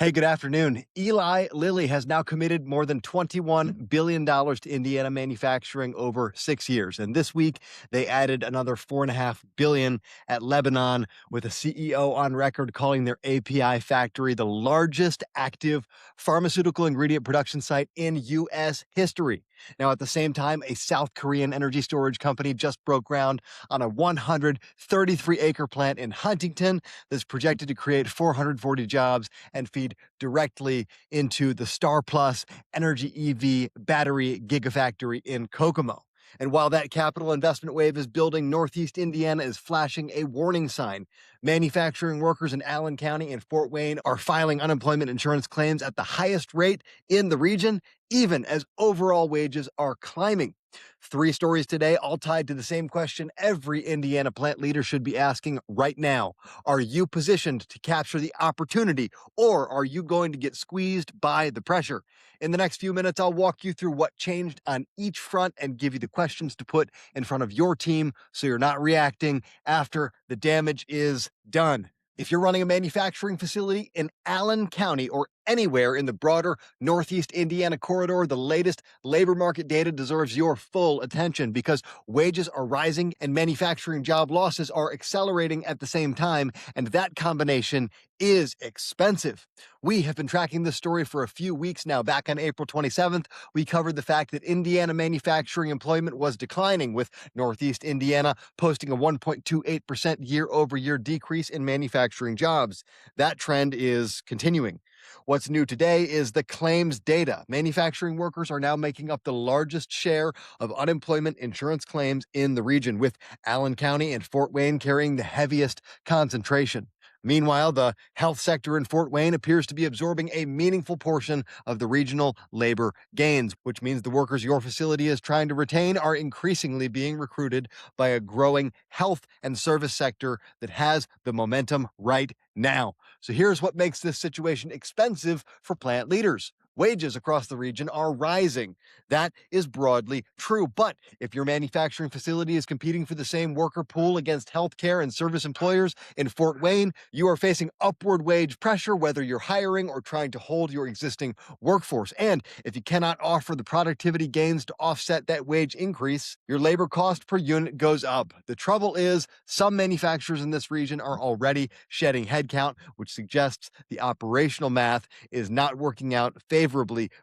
Hey, good afternoon. Eli Lilly has now committed more than $21 billion to Indiana manufacturing over 6 years. And this week, they added another $4.5 billion at Lebanon, with a CEO on record calling their API factory the largest active pharmaceutical ingredient production site in U.S. history. Now, at the same time, a South Korean energy storage company just broke ground on a 133-acre plant in Huntington that's projected to create 440 jobs and feed directly into the StarPlus Energy EV battery gigafactory in Kokomo. And while that capital investment wave is building, Northeast Indiana is flashing a warning sign. Manufacturing workers in Allen County and Fort Wayne are filing unemployment insurance claims at the highest rate in the region, even as overall wages are climbing. Three stories today, all tied to the same question every Indiana plant leader should be asking right now. Are you positioned to capture the opportunity, or are you going to get squeezed by the pressure? In the next few minutes, I'll walk you through what changed on each front and give you the questions to put in front of your team so you're not reacting after the damage is done. If you're running a manufacturing facility in Allen County or anywhere in the broader Northeast Indiana corridor, the latest labor market data deserves your full attention, because wages are rising and manufacturing job losses are accelerating at the same time, and that combination is expensive. We have been tracking this story for a few weeks now. Back on April 27th, we covered the fact that Indiana manufacturing employment was declining, with Northeast Indiana posting a 1.28% year-over-year decrease in manufacturing jobs. That trend is continuing. What's new today is the claims data. Manufacturing workers are now making up the largest share of unemployment insurance claims in the region, with Allen County and Fort Wayne carrying the heaviest concentration. Meanwhile, the health sector in Fort Wayne appears to be absorbing a meaningful portion of the regional labor gains, which means the workers your facility is trying to retain are increasingly being recruited by a growing health and service sector that has the momentum right now. So here's what makes this situation expensive for plant leaders. Wages across the region are rising. That is broadly true. But if your manufacturing facility is competing for the same worker pool against healthcare and service employers in Fort Wayne, you are facing upward wage pressure, whether you're hiring or trying to hold your existing workforce. And if you cannot offer the productivity gains to offset that wage increase, your labor cost per unit goes up. The trouble is, some manufacturers in this region are already shedding headcount, which suggests the operational math is not working out favorably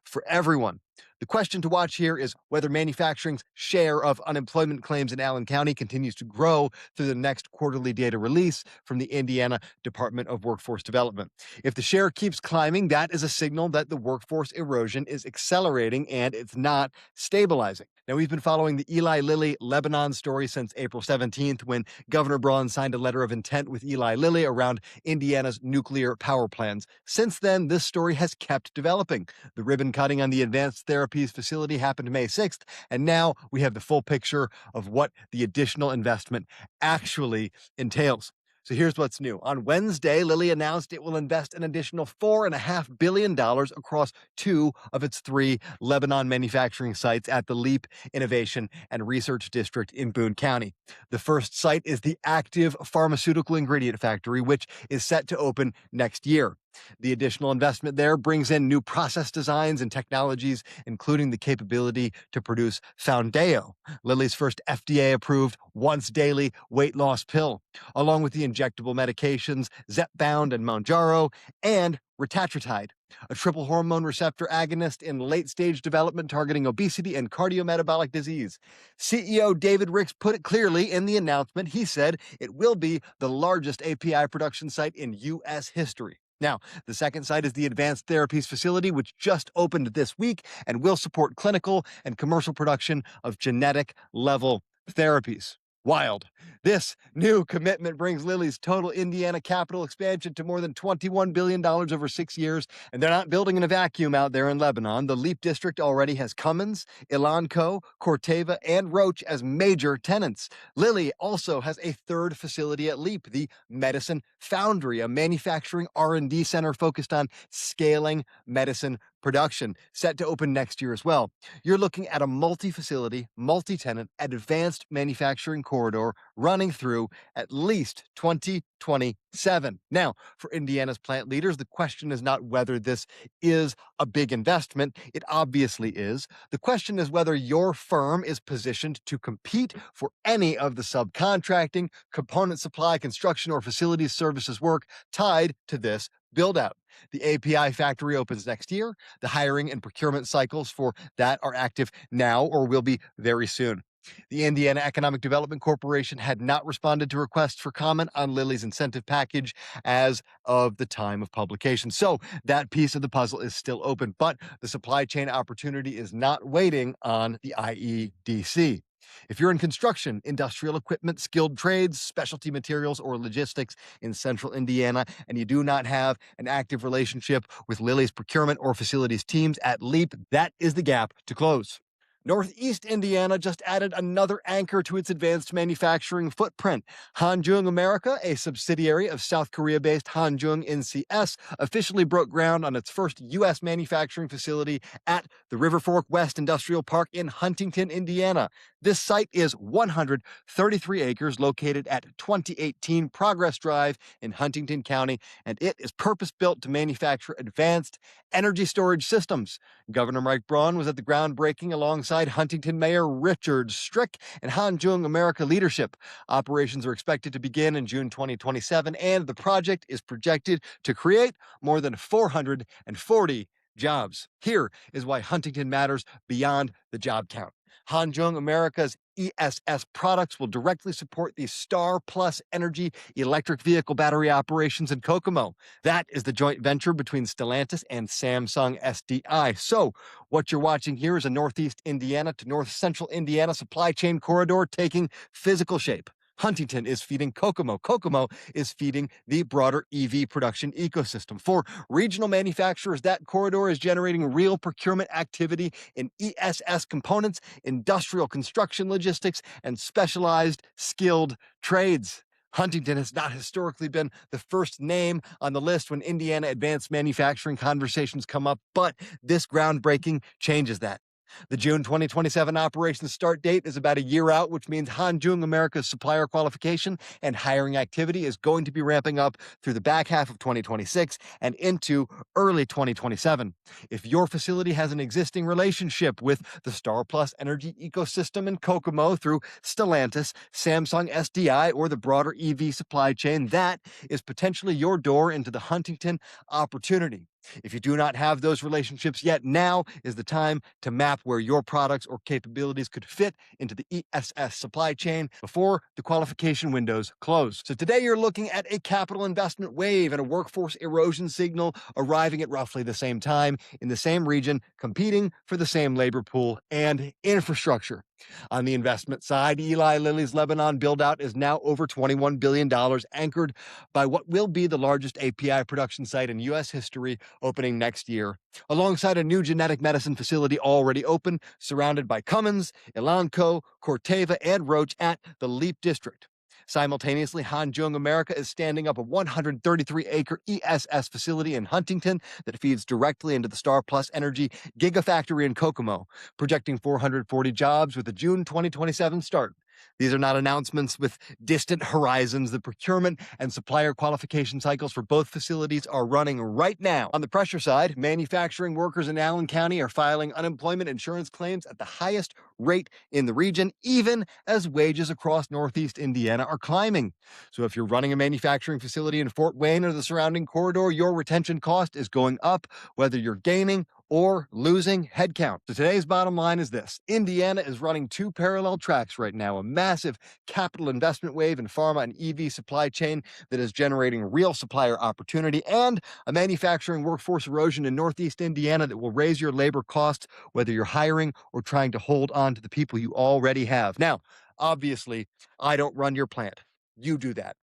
for everyone. The question to watch here is whether manufacturing's share of unemployment claims in Allen County continues to grow through the next quarterly data release from the Indiana Department of Workforce Development. If the share keeps climbing, that is a signal that the workforce erosion is accelerating and it's not stabilizing. Now, we've been following the Eli Lilly Lebanon story since April 17th, when Governor Braun signed a letter of intent with Eli Lilly around Indiana's nuclear power plans. Since then, this story has kept developing. The ribbon cutting on the advanced therapies facility happened May 6th, and now we have the full picture of what the additional investment actually entails. So here's what's new. On Wednesday, Lilly announced it will invest an additional $4.5 billion across two of its three Lebanon manufacturing sites at the LEAP Innovation and Research District in Boone County. The first site is the active pharmaceutical ingredient factory, which is set to open next year. The additional investment there brings in new process designs and technologies, including the capability to produce Foundayo, Lilly's first FDA-approved once-daily weight loss pill, along with the injectable medications Zepbound and Mounjaro, and retatrutide, a triple hormone receptor agonist in late-stage development targeting obesity and cardiometabolic disease. CEO David Ricks put it clearly in the announcement. He said it will be the largest API production site in U.S. history. Now, the second site is the Advanced Therapies Facility, which just opened this week and will support clinical and commercial production of genetic-level therapies. Wild. This new commitment brings Lilly's total Indiana capital expansion to more than $21 billion over 6 years, and they're not building in a vacuum out there in Lebanon. The LEAP district already has Cummins, Elanco, Corteva, and Roche as major tenants. Lilly also has a third facility at LEAP, the Medicine Foundry, a manufacturing R&D center focused on scaling medicine production set to open next year as well. You're looking at a multi-facility, multi-tenant, advanced manufacturing corridor running through at least 2027. Now, for Indiana's plant leaders, the question is not whether this is a big investment. It obviously is. The question is whether your firm is positioned to compete for any of the subcontracting, component supply, construction, or facilities services work tied to this buildout. The API factory opens next year. The hiring and procurement cycles for that are active now or will be very soon. The Indiana Economic Development Corporation had not responded to requests for comment on Lilly's incentive package as of the time of publication. So that piece of the puzzle is still open, but the supply chain opportunity is not waiting on the IEDC. If you're in construction, industrial equipment, skilled trades, specialty materials, or logistics in central Indiana, and you do not have an active relationship with Lilly's procurement or facilities teams at LEAP, that is the gap to close. Northeast Indiana just added another anchor to its advanced manufacturing footprint. Hanjung America, a subsidiary of South Korea-based Hanjung NCS, officially broke ground on its first U.S. manufacturing facility at the Riverfork West Industrial Park in Huntington, Indiana. This site is 133 acres located at 2018 Progress Drive in Huntington County, and it is purpose-built to manufacture advanced energy storage systems. Governor Mike Braun was at the groundbreaking alongside Huntington Mayor Richard Strick and Hanjung America leadership. Operations are expected to begin in June 2027, and the project is projected to create more than 440 jobs. Here is why Huntington matters beyond the job count. Hanjung America's ESS products will directly support the StarPlus Energy electric vehicle battery operations in Kokomo. That is the joint venture between Stellantis and Samsung SDI. So, what you're watching here is a Northeast Indiana to North Central Indiana supply chain corridor taking physical shape. Huntington is feeding Kokomo. Kokomo is feeding the broader EV production ecosystem. For regional manufacturers, that corridor is generating real procurement activity in ESS components, industrial construction logistics, and specialized skilled trades. Huntington has not historically been the first name on the list when Indiana advanced manufacturing conversations come up, but this groundbreaking changes that. The June 2027 operations start date is about a year out, which means Hanjung America's supplier qualification and hiring activity is going to be ramping up through the back half of 2026 and into early 2027. If your facility has an existing relationship with the StarPlus Energy ecosystem in Kokomo through Stellantis, Samsung SDI, or the broader EV supply chain, that is potentially your door into the Huntington opportunity. If you do not have those relationships yet, now is the time to map where your products or capabilities could fit into the ESS supply chain before the qualification windows close. So today you're looking at a capital investment wave and a workforce erosion signal arriving at roughly the same time in the same region, competing for the same labor pool and infrastructure. On the investment side, Eli Lilly's Lebanon buildout is now over $21 billion, anchored by what will be the largest API production site in U.S. history, opening next year, alongside a new genetic medicine facility already open, surrounded by Cummins, Elanco, Corteva, and Roche at the LEAP district. Simultaneously, Hanjung America is standing up a 133-acre ESS facility in Huntington that feeds directly into the StarPlus Energy gigafactory in Kokomo, projecting 440 jobs with a June 2027 start. These are not announcements with distant horizons. The procurement and supplier qualification cycles for both facilities are running right now. On the pressure side, manufacturing workers in Allen County are filing unemployment insurance claims at the highest rate in the region, even as wages across Northeast Indiana are climbing. So if you're running a manufacturing facility in Fort Wayne or the surrounding corridor, your retention cost is going up, whether you're gaining or losing headcount. So today's bottom line is this. Indiana is running two parallel tracks right now, a massive capital investment wave in pharma and EV supply chain that is generating real supplier opportunity, and a manufacturing workforce erosion in Northeast Indiana that will raise your labor costs, whether you're hiring or trying to hold on to the people you already have. Now, obviously, I don't run your plant. You do that.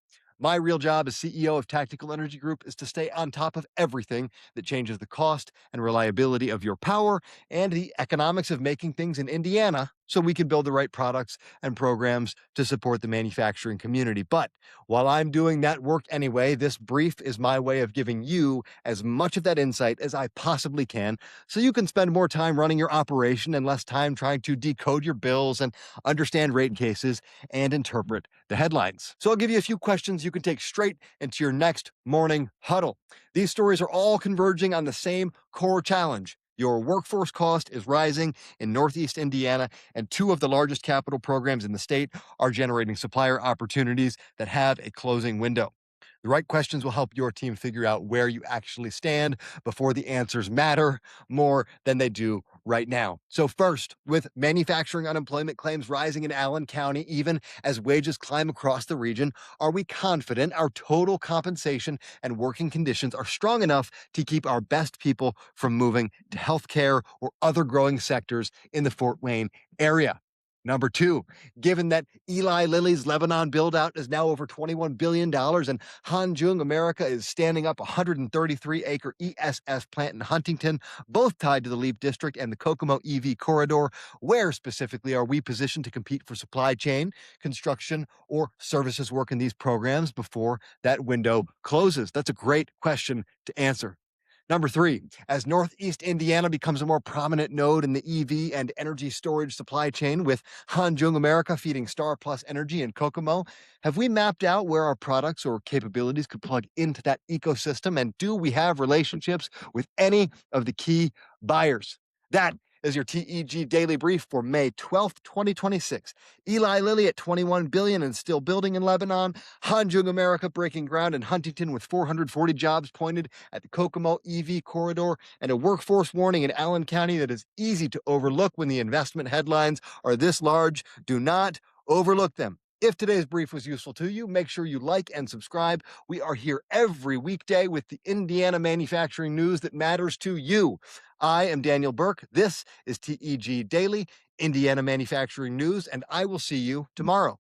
My real job as CEO of Tactical Energy Group is to stay on top of everything that changes the cost and reliability of your power and the economics of making things in Indiana so we can build the right products and programs to support the manufacturing community. But while I'm doing that work anyway, this brief is my way of giving you as much of that insight as I possibly can so you can spend more time running your operation and less time trying to decode your bills and understand rate cases and interpret the headlines. So I'll give you a few questions you can take straight into your next morning huddle. These stories are all converging on the same core challenge. Your workforce cost is rising in Northeast Indiana, and two of the largest capital programs in the state are generating supplier opportunities that have a closing window. The right questions will help your team figure out where you actually stand before the answers matter more than they do right now. So first, with manufacturing unemployment claims rising in Allen County, even as wages climb across the region, are we confident our total compensation and working conditions are strong enough to keep our best people from moving to healthcare or other growing sectors in the Fort Wayne area? Number two, given that Eli Lilly's Lebanon buildout is now over $21 billion and Hanjung America is standing up a 133-acre ESS plant in Huntington, both tied to the LEAP district and the Kokomo EV corridor, where specifically are we positioned to compete for supply chain, construction, or services work in these programs before that window closes? That's a great question to answer. Number three, as Northeast Indiana becomes a more prominent node in the EV and energy storage supply chain, with Hanjung America feeding StarPlus Energy and Kokomo, have we mapped out where our products or capabilities could plug into that ecosystem? And do we have relationships with any of the key buyers? That is your TEG Daily Brief for May 12th, 2026. Eli Lilly at $21 billion and still building in Lebanon. Hanjung America breaking ground in Huntington with 440 jobs pointed at the Kokomo EV corridor, and a workforce warning in Allen County that is easy to overlook when the investment headlines are this large. Do not overlook them. If today's brief was useful to you, make sure you like and subscribe. We are here every weekday with the Indiana manufacturing news that matters to you. I am Daniel Burke. This is TEG Daily Indiana Manufacturing News, and I will see you tomorrow.